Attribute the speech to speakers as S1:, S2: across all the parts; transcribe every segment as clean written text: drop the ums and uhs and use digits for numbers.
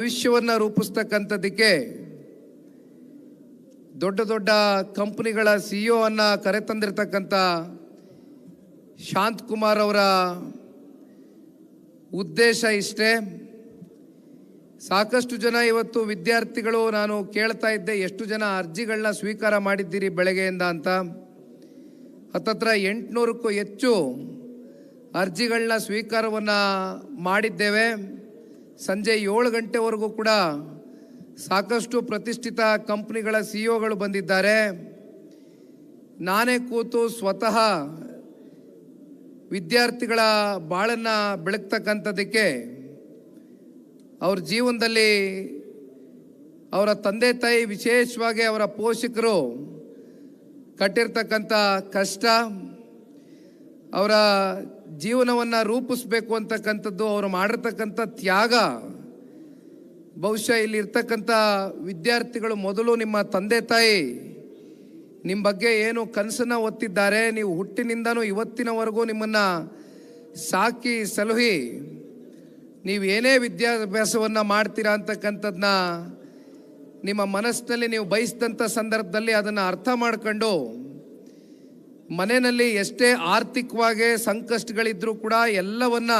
S1: ಭವಿಷ್ಯವನ್ನು ರೂಪಿಸ್ತಕ್ಕಂಥದ್ದಕ್ಕೆ ದೊಡ್ಡ ದೊಡ್ಡ ಕಂಪನಿಗಳ ಸಿಇಒ ಅನ್ನು ಕರೆತಂದಿರತಕ್ಕಂಥ ಶಾಂತಕುಮಾರ್ ಅವರ ಉದ್ದೇಶ ಇಷ್ಟೇ. ಸಾಕಷ್ಟು ಜನ ಇವತ್ತು ವಿದ್ಯಾರ್ಥಿಗಳು, ನಾನು ಕೇಳ್ತಾ ಇದ್ದೆ ಎಷ್ಟು ಜನ ಅರ್ಜಿಗಳನ್ನ ಸ್ವೀಕಾರ ಮಾಡಿದ್ದೀರಿ ಬೆಳಗ್ಗೆಯಿಂದ ಅಂತ. ಹತ್ತತ್ರ 800ಕ್ಕೂ ಹೆಚ್ಚು ಅರ್ಜಿಗಳನ್ನ ಸ್ವೀಕಾರವನ್ನು ಮಾಡಿದ್ದೇವೆ. ಸಂಜೆ 7 ಗಂಟೆವರೆಗೂ ಕೂಡ ಸಾಕಷ್ಟು ಪ್ರತಿಷ್ಠಿತ ಕಂಪನಿಗಳ ಸಿಇಒಗಳು ಬಂದಿದ್ದಾರೆ. ನಾನೇ ಕೂತು ಸ್ವತಃ ವಿದ್ಯಾರ್ಥಿಗಳ ಬಾಳನ್ನು ಬೆಳಗ್ತಕ್ಕಂಥದ್ದಕ್ಕೆ, ಅವ್ರ ಜೀವನದಲ್ಲಿ ಅವರ ತಂದೆ ತಾಯಿ, ವಿಶೇಷವಾಗಿ ಅವರ ಪೋಷಕರು ಕಟ್ಟಿರ್ತಕ್ಕಂಥ ಕಷ್ಟ, ಅವರ ಜೀವನವನ್ನು ರೂಪಿಸಬೇಕು ಅಂತಕ್ಕಂಥದ್ದು, ಅವರು ಮಾಡಿರ್ತಕ್ಕಂಥ ತ್ಯಾಗ. ಬಹುಶಃ ಇಲ್ಲಿ ಇರ್ತಕ್ಕಂಥ ವಿದ್ಯಾರ್ಥಿಗಳು ಮೊದಲು ನಿಮ್ಮ ತಂದೆ ತಾಯಿ ನಿಮ್ಮ ಬಗ್ಗೆ ಏನು ಕನಸನ್ನು ಹೊತ್ತಿದ್ದಾರೆ, ನೀವು ಹುಟ್ಟಿನಿಂದನೂ ಇವತ್ತಿನವರೆಗೂ ನಿಮ್ಮನ್ನು ಸಾಕಿ ಸಲಹಿ ನೀವೇನೇ ವಿದ್ಯಾಭ್ಯಾಸವನ್ನು ಮಾಡ್ತೀರಾ ಅಂತಕ್ಕಂಥದ್ದನ್ನ ನಿಮ್ಮ ಮನಸ್ಸಿನಲ್ಲಿ ನೀವು ಬಯಸಿದಂಥ ಸಂದರ್ಭದಲ್ಲಿ ಅದನ್ನು ಅರ್ಥ ಮಾಡ್ಕೊಂಡು, ಮನೆಯಲ್ಲಿ ಎಷ್ಟೇ ಆರ್ಥಿಕವಾಗಿ ಸಂಕಷ್ಟಗಳಿದ್ರೂ ಕೂಡ ಎಲ್ಲವನ್ನ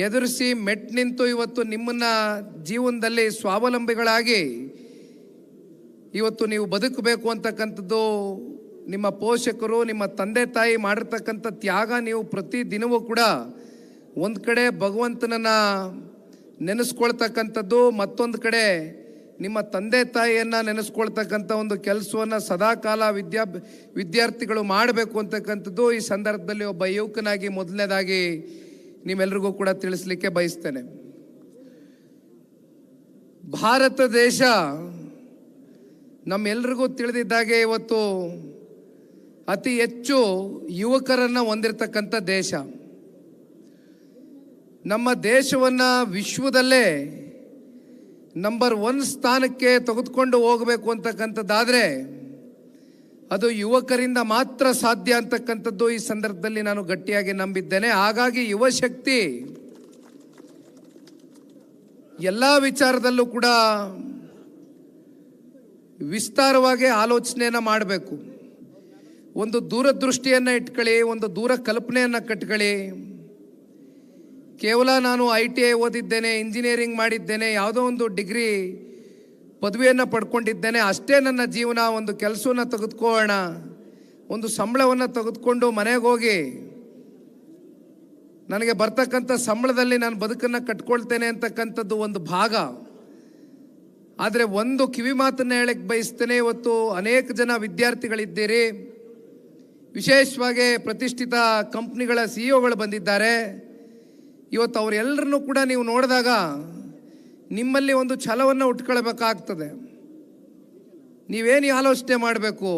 S1: ಎದುರಿಸಿ ಮೆಟ್ ನಿಂತು ಇವತ್ತು ನಿಮ್ಮನ್ನು ಜೀವನದಲ್ಲಿ ಸ್ವಾವಲಂಬಿಗಳಾಗಿ ಇವತ್ತು ನೀವು ಬದುಕಬೇಕು ಅಂತಕ್ಕಂಥದ್ದು ನಿಮ್ಮ ಪೋಷಕರು, ನಿಮ್ಮ ತಂದೆ ತಾಯಿ ಮಾಡಿರ್ತಕ್ಕಂಥ ತ್ಯಾಗ. ನೀವು ಪ್ರತಿ ದಿನವೂ ಕೂಡ ಒಂದು ಕಡೆ ಭಗವಂತನನ್ನು ನೆನೆಸ್ಕೊಳ್ತಕ್ಕಂಥದ್ದು, ಮತ್ತೊಂದು ಕಡೆ ನಿಮ್ಮ ತಂದೆ ತಾಯಿಯನ್ನು ನೆನೆಸ್ಕೊಳ್ತಕ್ಕಂಥ ಒಂದು ಕೆಲಸವನ್ನು ಸದಾಕಾಲ ವಿದ್ಯಾರ್ಥಿಗಳು ಮಾಡಬೇಕು ಅಂತಕ್ಕಂಥದ್ದು ಈ ಸಂದರ್ಭದಲ್ಲಿ ಒಬ್ಬ ಯುವಕನಾಗಿ ಮೊದಲನೇದಾಗಿ ನೀವೆಲ್ಲರಿಗೂ ಕೂಡ ತಿಳಿಸ್ಲಿಕ್ಕೆ ಬಯಸ್ತೇನೆ. ಭಾರತ ದೇಶ ನಮ್ಮೆಲ್ಲರಿಗೂ ತಿಳಿದಿದ್ದಾಗೆ ಇವತ್ತು ಅತಿ ಹೆಚ್ಚು ಯುವಕರನ್ನು ಹೊಂದಿರತಕ್ಕಂಥ ದೇಶ. ನಮ್ಮ ದೇಶವನ್ನು ವಿಶ್ವದಲ್ಲೇ ನಂಬರ್ 1 ಸ್ಥಾನಕ್ಕೆ ತೆಗೆದುಕೊಂಡು ಹೋಗಬೇಕು ಅಂತಕ್ಕಂಥದ್ದಾದರೆ ಅದು ಯುವಕರಿಂದ ಮಾತ್ರ ಸಾಧ್ಯ ಅಂತಕ್ಕಂಥದ್ದು ಈ ಸಂದರ್ಭದಲ್ಲಿ ನಾನು ಗಟ್ಟಿಯಾಗಿ ನಂಬಿದ್ದೇನೆ. ಹಾಗಾಗಿ ಯುವ ಶಕ್ತಿ ಎಲ್ಲ ವಿಚಾರದಲ್ಲೂ ಕೂಡ ವಿಸ್ತಾರವಾಗಿ ಆಲೋಚನೆಯನ್ನು ಮಾಡಬೇಕು. ಒಂದು ದೂರದೃಷ್ಟಿಯನ್ನು ಇಟ್ಕೊಳ್ಳಿ, ಒಂದು ದೂರ ಕಲ್ಪನೆಯನ್ನು ಕಟ್ಕೊಳ್ಳಿ. ಕೇವಲ ನಾನು ITI ಓದಿದ್ದೇನೆ, ಇಂಜಿನಿಯರಿಂಗ್ ಮಾಡಿದ್ದೇನೆ, ಯಾವುದೋ ಒಂದು ಡಿಗ್ರಿ ಪದವಿಯನ್ನು ಪಡ್ಕೊಂಡಿದ್ದೇನೆ, ಅಷ್ಟೇ ನನ್ನ ಜೀವನ, ಒಂದು ಕೆಲಸವನ್ನು ತೆಗೆದುಕೊಳ್ಳೋಣ, ಒಂದು ಸಂಬಳವನ್ನು ತೆಗೆದುಕೊಂಡು ಮನೆಗೆ ಹೋಗಿ ನನಗೆ ಬರ್ತಕ್ಕಂಥ ಸಂಬಳದಲ್ಲಿ ನಾನು ಬದುಕನ್ನು ಕಟ್ಕೊಳ್ತೇನೆ ಅಂತಕ್ಕಂಥದ್ದು ಒಂದು ಭಾಗ. ಆದರೆ ಒಂದು ಕಿವಿ ಮಾತನ್ನು ಹೇಳಕ್ಕೆ ಬಯಸ್ತೇನೆ. ಇವತ್ತು ಅನೇಕ ಜನ ವಿದ್ಯಾರ್ಥಿಗಳಿದ್ದೀರಿ, ವಿಶೇಷವಾಗಿ ಪ್ರತಿಷ್ಠಿತ ಕಂಪ್ನಿಗಳ ಸಿಇಒಗಳು ಬಂದಿದ್ದಾರೆ. ಇವತ್ತು ಅವರೆಲ್ಲರನ್ನೂ ಕೂಡ ನೀವು ನೋಡಿದಾಗ ನಿಮ್ಮಲ್ಲಿ ಒಂದು ಛಲವನ್ನು ಉಟ್ಕೊಳ್ಬೇಕಾಗ್ತದೆ. ನೀವೇನು ಆಲೋಚನೆ ಮಾಡಬೇಕು,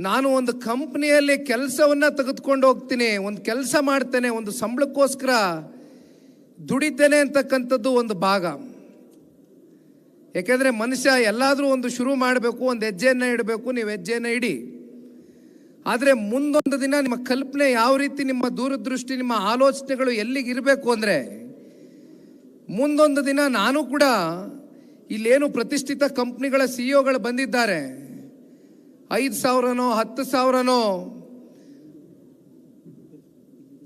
S1: ನಾನು ಒಂದು ಕಂಪ್ನಿಯಲ್ಲಿ ಕೆಲಸವನ್ನು ತೆಗೆದುಕೊಂಡು ಹೋಗ್ತೀನಿ, ಒಂದು ಕೆಲಸ ಮಾಡ್ತೇನೆ, ಒಂದು ಸಂಬಳಕ್ಕೋಸ್ಕರ ದುಡಿತೇನೆ ಅಂತಕ್ಕಂಥದ್ದು ಒಂದು ಭಾಗ. ಯಾಕೆಂದರೆ ಮನುಷ್ಯ ಎಲ್ಲಾದರೂ ಒಂದು ಶುರು ಮಾಡಬೇಕು, ಒಂದು ಹೆಜ್ಜೆಯನ್ನು ಇಡಬೇಕು, ನೀವು ಹೆಜ್ಜೆಯನ್ನು ಇಡಿ. ಆದರೆ ಮುಂದೊಂದು ದಿನ ನಿಮ್ಮ ಕಲ್ಪನೆ ಯಾವ ರೀತಿ, ನಿಮ್ಮ ದೂರದೃಷ್ಟಿ, ನಿಮ್ಮ ಆಲೋಚನೆಗಳು ಎಲ್ಲಿಗಿರಬೇಕು ಅಂದರೆ, ಮುಂದೊಂದು ದಿನ ನಾನು ಕೂಡ ಇಲ್ಲೇನು ಪ್ರತಿಷ್ಠಿತ ಕಂಪ್ನಿಗಳ ಸಿಇಒಗಳು ಬಂದಿದ್ದಾರೆ, 5,000ನೋ 10,000ನೋ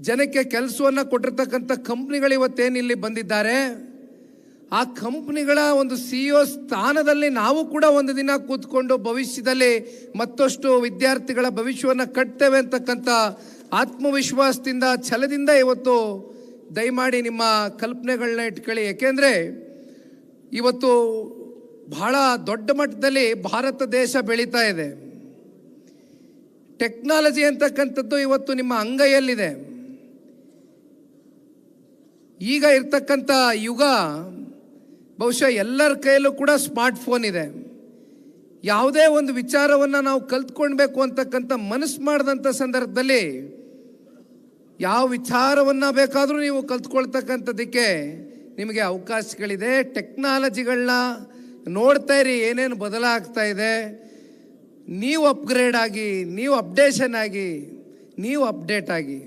S1: ಜನಕ್ಕೆ ಕೆಲಸವನ್ನು ಕೊಟ್ಟಿರ್ತಕ್ಕಂಥ ಕಂಪ್ನಿಗಳು ಇವತ್ತೇನು ಇಲ್ಲಿ ಬಂದಿದ್ದಾರೆ, ಆ ಕಂಪ್ನಿಗಳ ಒಂದು ಸಿಇಒ ಸ್ಥಾನದಲ್ಲಿ ನಾವು ಕೂಡ ಒಂದು ದಿನ ಕೂತ್ಕೊಂಡು ಭವಿಷ್ಯದಲ್ಲಿ ಮತ್ತಷ್ಟು ವಿದ್ಯಾರ್ಥಿಗಳ ಭವಿಷ್ಯವನ್ನು ಕಟ್ತೇವೆ ಅಂತಕ್ಕಂಥ ಆತ್ಮವಿಶ್ವಾಸದಿಂದ, ಛಲದಿಂದ ಇವತ್ತು ದಯಮಾಡಿ ನಿಮ್ಮ ಕಲ್ಪನೆಗಳನ್ನ ಇಟ್ಕೊಳ್ಳಿ. ಏಕೆಂದರೆ ಇವತ್ತು ಬಹಳ ದೊಡ್ಡ ಮಟ್ಟದಲ್ಲಿ ಭಾರತ ದೇಶ ಬೆಳೀತಾ ಇದೆ. ಟೆಕ್ನಾಲಜಿ ಅಂತಕ್ಕಂಥದ್ದು ಇವತ್ತು ನಿಮ್ಮ ಅಂಗೈಯಲ್ಲಿದೆ. ಈಗ ಇರ್ತಕ್ಕಂಥ ಯುಗ ಬಹುಶಃ ಎಲ್ಲರ ಕೈಯಲ್ಲೂ ಕೂಡ ಸ್ಮಾರ್ಟ್ಫೋನ್ ಇದೆ. ಯಾವುದೇ ಒಂದು ವಿಚಾರವನ್ನು ನಾವು ಕಲ್ತ್ಕೊಳ್ಬೇಕು ಅಂತಕ್ಕಂಥ ಮನಸ್ಸು ಮಾಡಿದಂಥ ಸಂದರ್ಭದಲ್ಲಿ ಯಾವ ವಿಚಾರವನ್ನು ಬೇಕಾದರೂ ನೀವು ಕಲ್ತ್ಕೊಳ್ತಕ್ಕಂಥದ್ದಕ್ಕೆ ನಿಮಗೆ ಅವಕಾಶಗಳಿದೆ. ಟೆಕ್ನಾಲಜಿಗಳನ್ನ ನೋಡ್ತಾ ಇರಿ, ಏನೇನು ಬದಲಾಗ್ತಾ ಇದೆ. ನೀವು ಅಪ್ಗ್ರೇಡ್ ಆಗಿ, ನೀವು ಅಪ್ಡೇಷನ್ ಆಗಿ, ನೀವು ಅಪ್ಡೇಟ್ ಆಗಿ.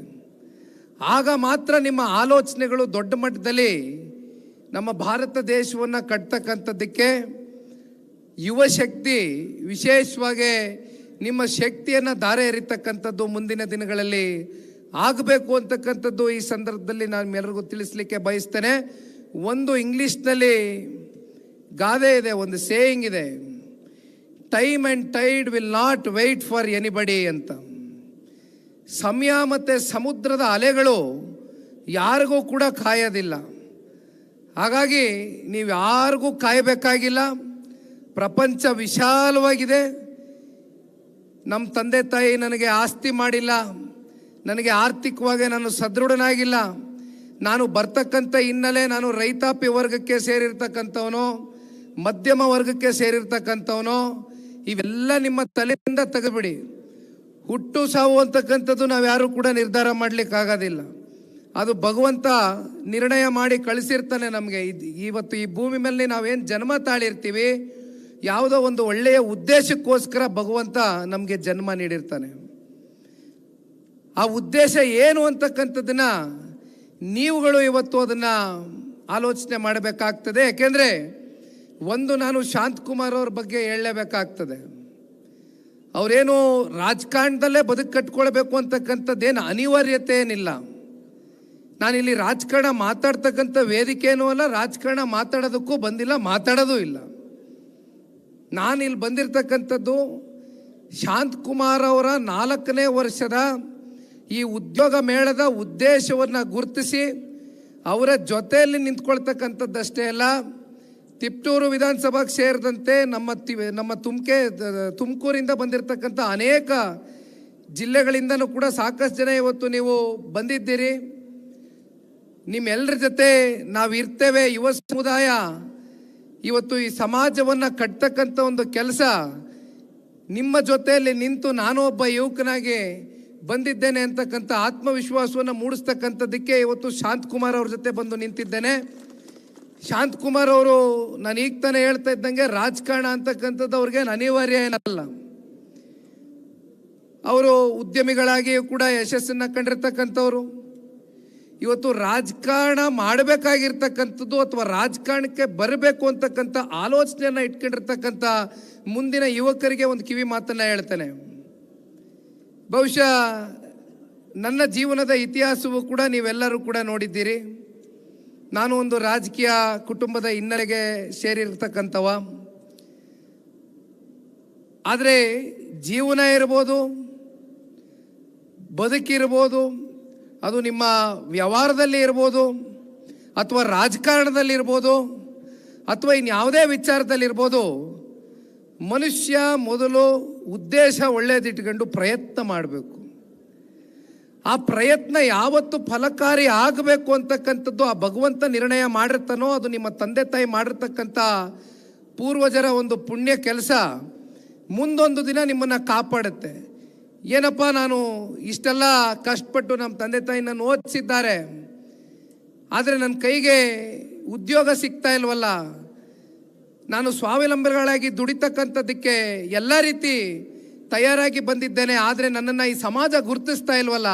S1: ಆಗ ಮಾತ್ರ ನಿಮ್ಮ ಆಲೋಚನೆಗಳು ದೊಡ್ಡ ಮಟ್ಟದಲ್ಲಿ ನಮ್ಮ ಭಾರತ ದೇಶವನ್ನು ಕಟ್ತಕ್ಕಂಥದ್ದಕ್ಕೆ ಯುವ ಶಕ್ತಿ ವಿಶೇಷವಾಗಿ ನಿಮ್ಮ ಶಕ್ತಿಯನ್ನು ಧಾರೆ ಎರಿತಕ್ಕಂಥದ್ದು ಮುಂದಿನ ದಿನಗಳಲ್ಲಿ ಆಗಬೇಕು ಅಂತಕ್ಕಂಥದ್ದು ಈ ಸಂದರ್ಭದಲ್ಲಿ ನಾನು ಎಲ್ಲರಿಗೂ ತಿಳಿಸ್ಲಿಕ್ಕೆ ಬಯಸ್ತೇನೆ. ಒಂದು ಇಂಗ್ಲೀಷ್ನಲ್ಲಿ ಗಾದೆ ಇದೆ, ಒಂದು ಸೇಯಿಂಗ್ ಇದೆ, time and tide will not wait for anybody ಅಂತ. ಸಮಯ ಮತ್ತು ಸಮುದ್ರದ ಅಲೆಗಳು ಯಾರಿಗೂ ಕೂಡ ಕಾಯೋದಿಲ್ಲ. ಹಾಗಾಗಿ ನೀವು ಯಾರಿಗೂ ಕಾಯಬೇಕಾಗಿಲ್ಲ. ಪ್ರಪಂಚ ವಿಶಾಲವಾಗಿದೆ. ನಮ್ಮ ತಂದೆ ತಾಯಿ ನನಗೆ ಆಸ್ತಿ ಮಾಡಿಲ್ಲ, ನನಗೆ ಆರ್ಥಿಕವಾಗಿ ನಾನು ಸದೃಢನಾಗಿಲ್ಲ, ನಾನು ಬರ್ತಕ್ಕಂಥ ಹಿನ್ನೆಲೆ ನಾನು ರೈತಾಪಿ ವರ್ಗಕ್ಕೆ ಸೇರಿರ್ತಕ್ಕಂಥವನು, ಮಧ್ಯಮ ವರ್ಗಕ್ಕೆ ಸೇರಿರ್ತಕ್ಕಂಥವನು, ಇವೆಲ್ಲ ನಿಮ್ಮ ತಲೆಯಿಂದ ತೆಗೆದುಬಿಡಿ. ಹುಟ್ಟು ಸಾವು ಅಂತಕ್ಕಂಥದ್ದು ನಾವು ಯಾರು ಕೂಡ ನಿರ್ಧಾರ ಮಾಡಲಿಕ್ಕಾಗೋದಿಲ್ಲ. ಅದು ಭಗವಂತ ನಿರ್ಣಯ ಮಾಡಿ ಕಳಿಸಿರ್ತಾನೆ ನಮಗೆ. ಇವತ್ತು ಈ ಭೂಮಿ ಮೇಲೆ ನಾವೇನು ಜನ್ಮ ತಾಳಿರ್ತೀವಿ, ಯಾವುದೋ ಒಂದು ಒಳ್ಳೆಯ ಉದ್ದೇಶಕ್ಕೋಸ್ಕರ ಭಗವಂತ ನಮಗೆ ಜನ್ಮ ನೀಡಿರ್ತಾನೆ. ಆ ಉದ್ದೇಶ ಏನು ಅಂತಕ್ಕಂಥದ್ದನ್ನ ನೀವುಗಳು ಇವತ್ತು ಅದನ್ನು ಆಲೋಚನೆ ಮಾಡಬೇಕಾಗ್ತದೆ. ಯಾಕೆಂದರೆ ಒಂದು, ನಾನು ಶಾಂತಕುಮಾರ್ ಅವ್ರ ಬಗ್ಗೆ ಹೇಳಲೇಬೇಕಾಗ್ತದೆ. ಅವರೇನು ರಾಜಕಾರಣದಲ್ಲೇ ಬದುಕು ಕಟ್ಕೊಳ್ಬೇಕು ಅಂತಕ್ಕಂಥದ್ದೇನು ಅನಿವಾರ್ಯತೆ ಏನಿಲ್ಲ. ನಾನಿಲ್ಲಿ ರಾಜಕಾರಣ ಮಾತಾಡ್ತಕ್ಕಂಥ ವೇದಿಕೆಯೂ ಅಲ್ಲ, ರಾಜಕಾರಣ ಮಾತಾಡೋದಕ್ಕೂ ಬಂದಿಲ್ಲ, ಮಾತಾಡೋದೂ ಇಲ್ಲ. ನಾನಿಲ್ಲಿ ಬಂದಿರತಕ್ಕಂಥದ್ದು ಶಾಂತಕುಮಾರ್ ಅವರ 4ನೇ ವರ್ಷದ ಈ ಉದ್ಯೋಗ ಮೇಳದ ಉದ್ದೇಶವನ್ನು ಗುರುತಿಸಿ ಅವರ ಜೊತೆಯಲ್ಲಿ ನಿಂತ್ಕೊಳ್ತಕ್ಕಂಥದ್ದಷ್ಟೇ ಅಲ್ಲ, ತಿಪ್ಟೂರು ವಿಧಾನಸಭೆಗೆ ಸೇರಿದಂತೆ ನಮ್ಮ ತುಮಕೂರಿಂದ ಬಂದಿರತಕ್ಕಂಥ ಅನೇಕ ಜಿಲ್ಲೆಗಳಿಂದನೂ ಕೂಡ ಸಾಕಷ್ಟು ಜನ ಇವತ್ತು ನೀವು ಬಂದಿದ್ದೀರಿ. ನಿಮ್ಮೆಲ್ಲರ ಜೊತೆ ನಾವು ಇರ್ತೇವೆ. ಯುವ ಸಮುದಾಯ ಇವತ್ತು ಈ ಸಮಾಜವನ್ನು ಕಟ್ತಕ್ಕಂಥ ಒಂದು ಕೆಲಸ ನಿಮ್ಮ ಜೊತೆಯಲ್ಲಿ ನಿಂತು ನಾನು ಒಬ್ಬ ಯುವಕನಾಗಿ ಬಂದಿದ್ದೇನೆ ಅಂತಕ್ಕಂಥ ಆತ್ಮವಿಶ್ವಾಸವನ್ನು ಮೂಡಿಸ್ತಕ್ಕಂಥದ್ದಕ್ಕೆ ಇವತ್ತು ಶಾಂತಕುಮಾರ್ ಅವ್ರ ಜೊತೆ ಬಂದು ನಿಂತಿದ್ದೇನೆ. ಶಾಂತಕುಮಾರ್ ಅವರು ನಾನು ಈಗ ತಾನೇ ಹೇಳ್ತಾ ಇದ್ದಂಗೆ ರಾಜಕಾರಣ ಅಂತಕ್ಕಂಥದ್ದು ಅವ್ರಿಗೆ ಅನಿವಾರ್ಯ ಏನಲ್ಲ. ಅವರು ಉದ್ಯಮಿಗಳಾಗಿಯೂ ಕೂಡ ಯಶಸ್ಸನ್ನು ಕಂಡಿರ್ತಕ್ಕಂಥವ್ರು. ಇವತ್ತು ರಾಜಕಾರಣ ಮಾಡಬೇಕಾಗಿರ್ತಕ್ಕಂಥದ್ದು ಅಥವಾ ರಾಜಕಾರಣಕ್ಕೆ ಬರಬೇಕು ಅಂತಕ್ಕಂಥ ಆಲೋಚನೆಯನ್ನು ಇಟ್ಕೊಂಡಿರ್ತಕ್ಕಂಥ ಮುಂದಿನ ಯುವಕರಿಗೆ ಒಂದು ಕಿವಿ ಮಾತನ್ನು ಹೇಳ್ತೇನೆ. ಬಹುಶಃ ನನ್ನ ಜೀವನದ ಇತಿಹಾಸವೂ ಕೂಡ ನೀವೆಲ್ಲರೂ ಕೂಡ ನೋಡಿದ್ದೀರಿ. ನಾನು ಒಂದು ರಾಜಕೀಯ ಕುಟುಂಬದ ಹಿನ್ನೆಲೆಗೆ ಸೇರಿರ್ತಕ್ಕಂಥವ. ಆದರೆ ಜೀವನ ಇರ್ಬೋದು, ಬದುಕಿರ್ಬೋದು, ಅದು ನಿಮ್ಮ ವ್ಯವಹಾರದಲ್ಲಿ ಇರ್ಬೋದು, ಅಥವಾ ರಾಜಕಾರಣದಲ್ಲಿರ್ಬೋದು, ಅಥವಾ ಇನ್ಯಾವುದೇ ವಿಚಾರದಲ್ಲಿರ್ಬೋದು, ಮನುಷ್ಯ ಮೊದಲು ಉದ್ದೇಶ ಒಳ್ಳೆಯದಿಟ್ಕೊಂಡು ಪ್ರಯತ್ನ ಮಾಡಬೇಕು. ಆ ಪ್ರಯತ್ನ ಯಾವತ್ತು ಫಲಕಾರಿ ಆಗಬೇಕು ಅಂತಕ್ಕಂಥದ್ದು ಆ ಭಗವಂತ ನಿರ್ಣಯ ಮಾಡಿರ್ತಾನೋ, ಅದು ನಿಮ್ಮ ತಂದೆ ತಾಯಿ ಮಾಡಿರ್ತಕ್ಕಂಥ ಪೂರ್ವಜರ ಒಂದು ಪುಣ್ಯ ಕೆಲಸ ಮುಂದೊಂದು ದಿನ ನಿಮ್ಮನ್ನು ಕಾಪಾಡುತ್ತೆ. ಏನಪ್ಪ, ನಾನು ಇಷ್ಟೆಲ್ಲ ಕಷ್ಟಪಟ್ಟು ನಮ್ಮ ತಂದೆ ತಾಯಿ ನನ್ನ ಓದಿಸಿದ್ದಾರೆ, ಆದರೆ ನನ್ನ ಕೈಗೆ ಉದ್ಯೋಗ ಸಿಗ್ತಾ ಇಲ್ವಲ್ಲ, ನಾನು ಸ್ವಾವಲಂಬಿಗಳಾಗಿ ದುಡಿತಕ್ಕಂಥದ್ದಕ್ಕೆ ಎಲ್ಲ ರೀತಿ ತಯಾರಾಗಿ ಬಂದಿದ್ದೇನೆ, ಆದರೆ ನನ್ನನ್ನು ಈ ಸಮಾಜ ಗುರುತಿಸ್ತಾ ಇಲ್ವಲ್ಲ,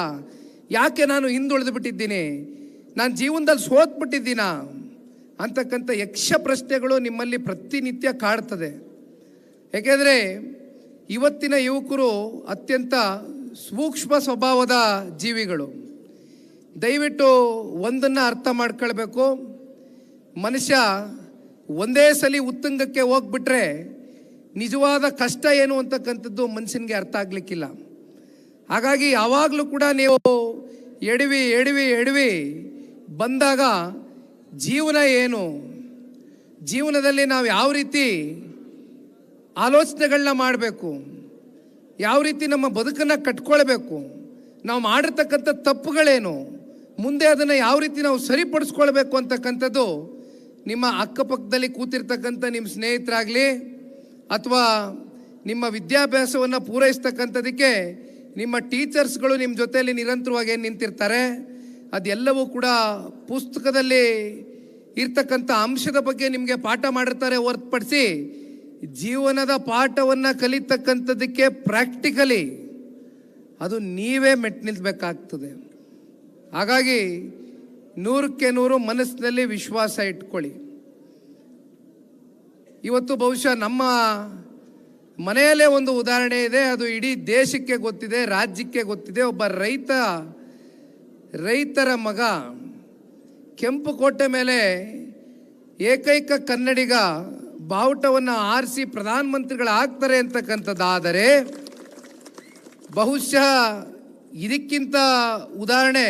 S1: ಯಾಕೆ ನಾನು ಹಿಂದುಳಿದು ಬಿಟ್ಟಿದ್ದೀನಿ, ನಾನು ಜೀವನದಲ್ಲಿ ಸೋತ್ಬಿಟ್ಟಿದ್ದೀನ ಅಂತಕ್ಕಂಥ ಯಕ್ಷ ಪ್ರಶ್ನೆಗಳು ನಿಮ್ಮಲ್ಲಿ ಪ್ರತಿನಿತ್ಯ ಕಾಡ್ತದೆ. ಏಕೆಂದರೆ ಇವತ್ತಿನ ಯುವಕರು ಅತ್ಯಂತ ಸೂಕ್ಷ್ಮ ಸ್ವಭಾವದ ಜೀವಿಗಳು. ದಯವಿಟ್ಟು ಒಂದನ್ನು ಅರ್ಥ ಮಾಡ್ಕೊಳ್ಬೇಕು, ಮನುಷ್ಯ ಒಂದೇ ಸಲ ಉತ್ತುಂಗಕ್ಕೆ ಹೋಗ್ಬಿಟ್ರೆ ನಿಜವಾದ ಕಷ್ಟ ಏನು ಅಂತಕ್ಕಂಥದ್ದು ಮನುಷ್ಯನಿಗೆ ಅರ್ಥ ಆಗಲಿಕ್ಕಿಲ್ಲ. ಹಾಗಾಗಿ ಯಾವಾಗಲೂ ಕೂಡ ನೀವು ಎಡವಿ ಬಂದಾಗ ಜೀವನ ಏನು, ಜೀವನದಲ್ಲಿ ನಾವು ಯಾವ ರೀತಿ ಆಲೋಚನೆಗಳನ್ನ ಮಾಡಬೇಕು, ಯಾವ ರೀತಿ ನಮ್ಮ ಬದುಕನ್ನು ಕಟ್ಕೊಳ್ಬೇಕು, ನಾವು ಮಾಡಿರ್ತಕ್ಕಂಥ ತಪ್ಪುಗಳೇನು, ಮುಂದೆ ಅದನ್ನು ಯಾವ ರೀತಿ ನಾವು ಸರಿಪಡಿಸ್ಕೊಳ್ಬೇಕು ಅಂತಕ್ಕಂಥದ್ದು ನಿಮ್ಮ ಅಕ್ಕಪಕ್ಕದಲ್ಲಿ ಕೂತಿರ್ತಕ್ಕಂಥ ನಿಮ್ಮ ಸ್ನೇಹಿತರಾಗಲಿ ಅಥವಾ ನಿಮ್ಮ ವಿದ್ಯಾಭ್ಯಾಸವನ್ನು ಪೂರೈಸ್ತಕ್ಕಂಥದ್ದಕ್ಕೆ ನಿಮ್ಮ ಟೀಚರ್ಸ್ಗಳು ನಿಮ್ಮ ಜೊತೆಯಲ್ಲಿ ನಿರಂತರವಾಗಿ ಏನು ನಿಂತಿರ್ತಾರೆ, ಅದೆಲ್ಲವೂ ಕೂಡ ಪುಸ್ತಕದಲ್ಲಿ ಇರ್ತಕ್ಕಂಥ ಅಂಶದ ಬಗ್ಗೆ ನಿಮಗೆ ಪಾಠ ಮಾಡಿರ್ತಾರೆ ಹೊರತುಪಡಿಸಿ ಜೀವನದ ಪಾಠವನ್ನು ಕಲಿತಕ್ಕಂಥದ್ದಕ್ಕೆ ಪ್ರಾಕ್ಟಿಕಲಿ ಅದು ನೀವೇ ಮೆಟ್ಟು ನಿಲ್ಬೇಕಾಗ್ತದೆ. ಹಾಗಾಗಿ 100ಕ್ಕೆ 100 ಮನಸ್ಸಿನಲ್ಲಿ ವಿಶ್ವಾಸ ಇಟ್ಕೊಳ್ಳಿ. ಇವತ್ತು ಬಹುಶಃ ನಮ್ಮ ಮನೆಯಲ್ಲೇ ಒಂದು ಉದಾಹರಣೆ ಇದೆ, ಅದು ಇಡೀ ದೇಶಕ್ಕೆ ಗೊತ್ತಿದೆ, ರಾಜ್ಯಕ್ಕೆ ಗೊತ್ತಿದೆ. ಒಬ್ಬ ರೈತರ ಮಗ ಕೆಂಪುಕೋಟೆ ಮೇಲೆ ಏಕೈಕ ಕನ್ನಡಿಗ ಬಾವುಟವನ್ನು ಆರಿಸಿ ಪ್ರಧಾನಮಂತ್ರಿಗಳಾಗ್ತಾರೆ ಅಂತಕ್ಕಂಥದ್ದಾದರೆ ಬಹುಶಃ ಇದಕ್ಕಿಂತ ಉದಾಹರಣೆ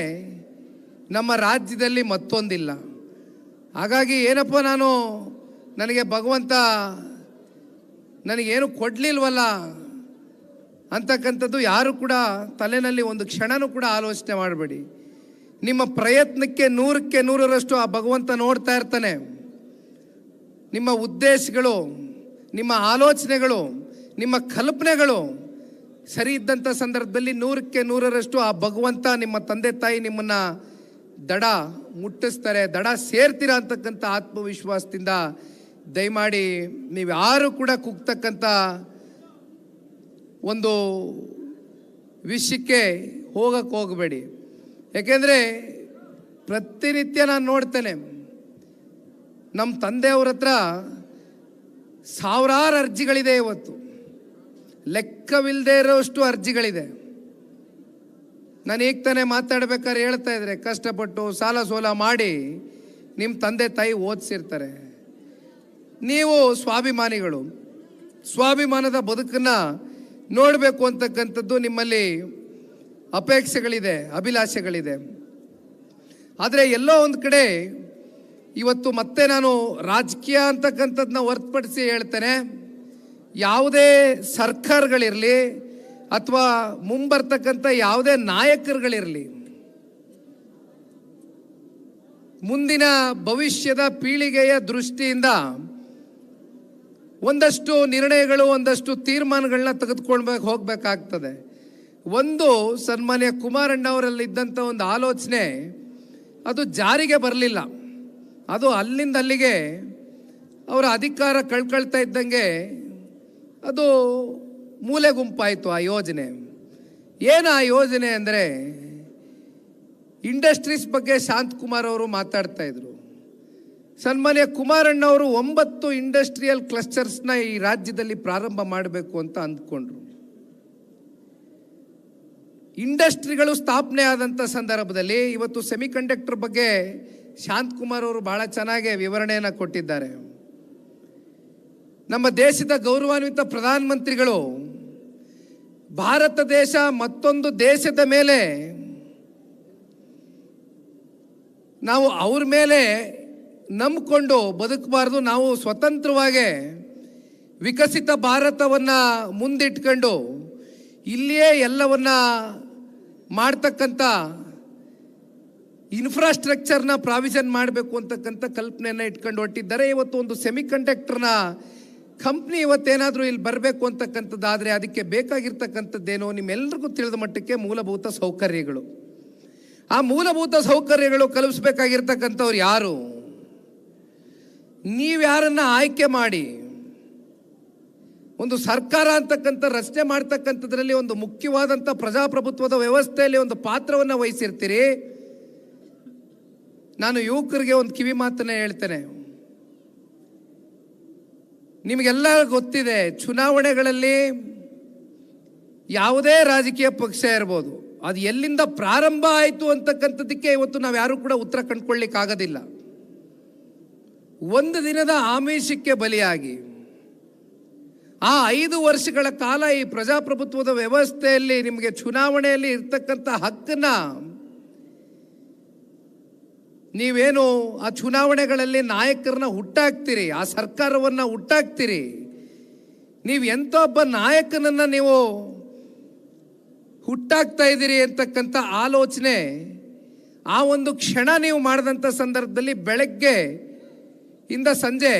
S1: ನಮ್ಮ ರಾಜ್ಯದಲ್ಲಿ ಮತ್ತೊಂದಿಲ್ಲ. ಹಾಗಾಗಿ ಏನಪ್ಪ ನನಗೆ ಭಗವಂತ ನನಗೇನು ಕೊಡಲಿಲ್ವಲ್ಲ ಅಂತಕ್ಕಂಥದ್ದು ಯಾರು ಕೂಡ ತಲೆಯಲ್ಲಿ ಒಂದು ಕ್ಷಣನೂ ಕೂಡ ಆಲೋಚನೆ ಮಾಡಬೇಡಿ. ನಿಮ್ಮ ಪ್ರಯತ್ನಕ್ಕೆ 100ಕ್ಕೆ 100ರಷ್ಟು ಆ ಭಗವಂತ ನೋಡ್ತಾ ಇರ್ತಾನೆ. ನಿಮ್ಮ ಉದ್ದೇಶಗಳು, ನಿಮ್ಮ ಆಲೋಚನೆಗಳು, ನಿಮ್ಮ ಕಲ್ಪನೆಗಳು ಸರಿ ಇದ್ದಂಥ ಸಂದರ್ಭದಲ್ಲಿ 100ಕ್ಕೆ 100ರಷ್ಟು ಆ ಭಗವಂತ, ನಿಮ್ಮ ತಂದೆ ತಾಯಿ ನಿಮ್ಮನ್ನು ದಡ ಮುಟ್ಟಿಸ್ತಾರೆ, ದಡ ಸೇರ್ತೀರಾ ಅಂತಕ್ಕಂಥ ಆತ್ಮವಿಶ್ವಾಸದಿಂದ ದಯಮಾಡಿ ನೀವು ಯಾರು ಕೂಡ ಕುಗ್ತಕ್ಕಂಥ ಒಂದು ವಿಷಯಕ್ಕೆ ಹೋಗಬೇಡಿ. ಯಾಕೆಂದರೆ ಪ್ರತಿನಿತ್ಯ ನಾನು ನೋಡ್ತೇನೆ, ನಮ್ಮ ತಂದೆಯವ್ರ ಹತ್ರ ಸಾವಿರಾರು ಅರ್ಜಿಗಳಿದೆ. ಇವತ್ತು ಲೆಕ್ಕವಿಲ್ಲದೆ ಇರೋಷ್ಟು ಅರ್ಜಿಗಳಿದೆ. ನಾನು ಈಗ ತಾನೇ ಮಾತಾಡ್ಬೇಕಾದ್ರೆ ಹೇಳ್ತಾ ಇದ್ರೆ, ಕಷ್ಟಪಟ್ಟು ಸಾಲ ಸೋಲ ಮಾಡಿ ನಿಮ್ಮ ತಂದೆ ತಾಯಿ ಓದಿಸಿರ್ತಾರೆ. ನೀವು ಸ್ವಾಭಿಮಾನಿಗಳು, ಸ್ವಾಭಿಮಾನದ ಬದುಕನ್ನು ನೋಡಬೇಕು ಅಂತಕ್ಕಂಥದ್ದು ನಿಮ್ಮಲ್ಲಿ ಅಪೇಕ್ಷೆಗಳಿದೆ, ಅಭಿಲಾಷೆಗಳಿದೆ. ಆದರೆ ಎಲ್ಲೋ ಒಂದು ಕಡೆ ಇವತ್ತು ಮತ್ತೆ ನಾನು ರಾಜಕೀಯ ಅಂತಕ್ಕಂಥದ್ದನ್ನ ಹೊರತುಪಡಿಸಿ ಹೇಳ್ತೇನೆ, ಯಾವುದೇ ಸರ್ಕಾರಗಳಿರಲಿ ಅಥವಾ ಮುಂಬರ್ತಕ್ಕಂಥ ಯಾವುದೇ ನಾಯಕರುಗಳಿರಲಿ, ಮುಂದಿನ ಭವಿಷ್ಯದ ಪೀಳಿಗೆಯ ದೃಷ್ಟಿಯಿಂದ ಒಂದಷ್ಟು ನಿರ್ಣಯಗಳು, ಒಂದಷ್ಟು ತೀರ್ಮಾನಗಳನ್ನ ತೆಗೆದುಕೊಳ್ಬೇಕು ಹೋಗಬೇಕಾಗ್ತದೆ. ಒಂದು ಸನ್ಮಾನ್ಯ ಕುಮಾರಣ್ಣವರಲ್ಲಿದ್ದಂಥ ಒಂದು ಆಲೋಚನೆ ಅದು ಜಾರಿಗೆ ಬರಲಿಲ್ಲ. ಅದು ಅಲ್ಲಿಂದ ಅಲ್ಲಿಗೆ ಅವರ ಅಧಿಕಾರ ಕಳ್ಕೊಳ್ತಾ ಇದ್ದಂಗೆ ಅದು ಮೂಲೆ ಗುಂಪಾಯಿತು. ಆ ಯೋಜನೆ ಏನು? ಆ ಯೋಜನೆ ಅಂದರೆ ಇಂಡಸ್ಟ್ರೀಸ್ ಬಗ್ಗೆ ಶಾಂತಕುಮಾರ್ ಅವರು ಮಾತಾಡ್ತಾ ಇದ್ರು. ಸನ್ಮಾನ್ಯ ಕುಮಾರಣ್ಣವರು 9 ಇಂಡಸ್ಟ್ರಿಯಲ್ ಕ್ಲಸ್ಟರ್ಸ್ನ ಈ ರಾಜ್ಯದಲ್ಲಿ ಪ್ರಾರಂಭ ಮಾಡಬೇಕು ಅಂತ ಅಂದ್ಕೊಂಡ್ರು. ಇಂಡಸ್ಟ್ರಿಗಳು ಸ್ಥಾಪನೆ ಆದಂಥ ಸಂದರ್ಭದಲ್ಲಿ ಇವತ್ತು ಸೆಮಿಕಂಡಕ್ಟರ್ ಬಗ್ಗೆ ಶಾಂತಕುಮಾರ್ ಅವರು ಬಹಳ ಚೆನ್ನಾಗಿ ವಿವರಣೆಯನ್ನು ಕೊಟ್ಟಿದ್ದಾರೆ. ನಮ್ಮ ದೇಶದ ಗೌರವಾನ್ವಿತ ಪ್ರಧಾನಮಂತ್ರಿಗಳು ಭಾರತ ದೇಶ ಮತ್ತೊಂದು ದೇಶದ ಮೇಲೆ ನಾವು ಅವ್ರ ಮೇಲೆ ನಂಬಿಕೊಂಡು ಬದುಕಬಾರ್ದು, ನಾವು ಸ್ವತಂತ್ರವಾಗಿ ವಿಕಸಿತ ಭಾರತವನ್ನು ಮುಂದಿಟ್ಕೊಂಡು ಇಲ್ಲಿಯೇ ಎಲ್ಲವನ್ನ ಮಾಡ್ತಕ್ಕಂಥ ಇನ್ಫ್ರಾಸ್ಟ್ರಕ್ಚರ್ನ ಪ್ರಾವಿಷನ್ ಮಾಡಬೇಕು ಅಂತಕ್ಕಂಥ ಕಲ್ಪನೆಯನ್ನು ಇಟ್ಕೊಂಡು ಹೊರಟಿದ್ದಾರೆ. ಇವತ್ತು ಒಂದು ಸೆಮಿಕಂಡಕ್ಟರ್ನ ಕಂಪ್ನಿ ಇವತ್ತೇನಾದರೂ ಇಲ್ಲಿ ಬರಬೇಕು ಅಂತಕ್ಕಂಥದ್ದಾದರೆ ಅದಕ್ಕೆ ಬೇಕಾಗಿರ್ತಕ್ಕಂಥದ್ದೇನೋ ನಿಮ್ಮೆಲ್ಲರಿಗೂ ತಿಳಿದ ಮಟ್ಟಕ್ಕೆ ಮೂಲಭೂತ ಸೌಕರ್ಯಗಳು. ಆ ಮೂಲಭೂತ ಸೌಕರ್ಯಗಳು ಕಲ್ಪಿಸ್ಬೇಕಾಗಿರ್ತಕ್ಕಂಥವ್ರು ಯಾರು? ನೀವ್ಯಾರನ್ನ ಆಯ್ಕೆ ಮಾಡಿ ಒಂದು ಸರ್ಕಾರ ಅಂತಕ್ಕಂಥ ರಚನೆ ಮಾಡ್ತಕ್ಕಂಥದ್ರಲ್ಲಿ ಒಂದು ಮುಖ್ಯವಾದಂಥ ಪ್ರಜಾಪ್ರಭುತ್ವದ ವ್ಯವಸ್ಥೆಯಲ್ಲಿ ಒಂದು ಪಾತ್ರವನ್ನು ವಹಿಸಿರ್ತೀರಿ. ನಾನು ಯುವಕರಿಗೆ ಒಂದು ಕಿವಿ ಮಾತನ್ನ ಹೇಳ್ತೇನೆ. ನಿಮಗೆಲ್ಲ ಗೊತ್ತಿದೆ, ಚುನಾವಣೆಗಳಲ್ಲಿ ಯಾವುದೇ ರಾಜಕೀಯ ಪಕ್ಷ ಇರ್ಬೋದು, ಅದು ಎಲ್ಲಿಂದ ಪ್ರಾರಂಭ ಆಯಿತು ಅಂತಕ್ಕಂಥದ್ದಕ್ಕೆ ಇವತ್ತು ನಾವು ಯಾರು ಕೂಡ ಉತ್ತರ ಕಂಡುಕೊಳ್ಳಿಕ್ಕಾಗೋದಿಲ್ಲ. ಒಂದು ದಿನದ ಆಮಿಷಕ್ಕೆ ಬಲಿಯಾಗಿ ಆ 5 ವರ್ಷಗಳ ಕಾಲ ಈ ಪ್ರಜಾಪ್ರಭುತ್ವದ ವ್ಯವಸ್ಥೆಯಲ್ಲಿ ನಿಮಗೆ ಚುನಾವಣೆಯಲ್ಲಿ ಇರ್ತಕ್ಕಂಥ ಹಕ್ಕನ್ನ ನೀವೇನು ಆ ಚುನಾವಣೆಗಳಲ್ಲಿ ನಾಯಕರನ್ನ ಹುಟ್ಟಾಕ್ತೀರಿ, ಆ ಸರ್ಕಾರವನ್ನು ಹುಟ್ಟಾಕ್ತೀರಿ. ನೀವು ಎಂಥ ಒಬ್ಬ ನಾಯಕನನ್ನು ನೀವು ಹುಟ್ಟಾಕ್ತಾ ಇದ್ದೀರಿ ಅಂತಕ್ಕಂಥ ಆಲೋಚನೆ ಆ ಒಂದು ಕ್ಷಣ ನೀವು ಮಾಡಿದಂಥ ಸಂದರ್ಭದಲ್ಲಿ ಬೆಳಗ್ಗೆ ಇಂದ ಸಂಜೆ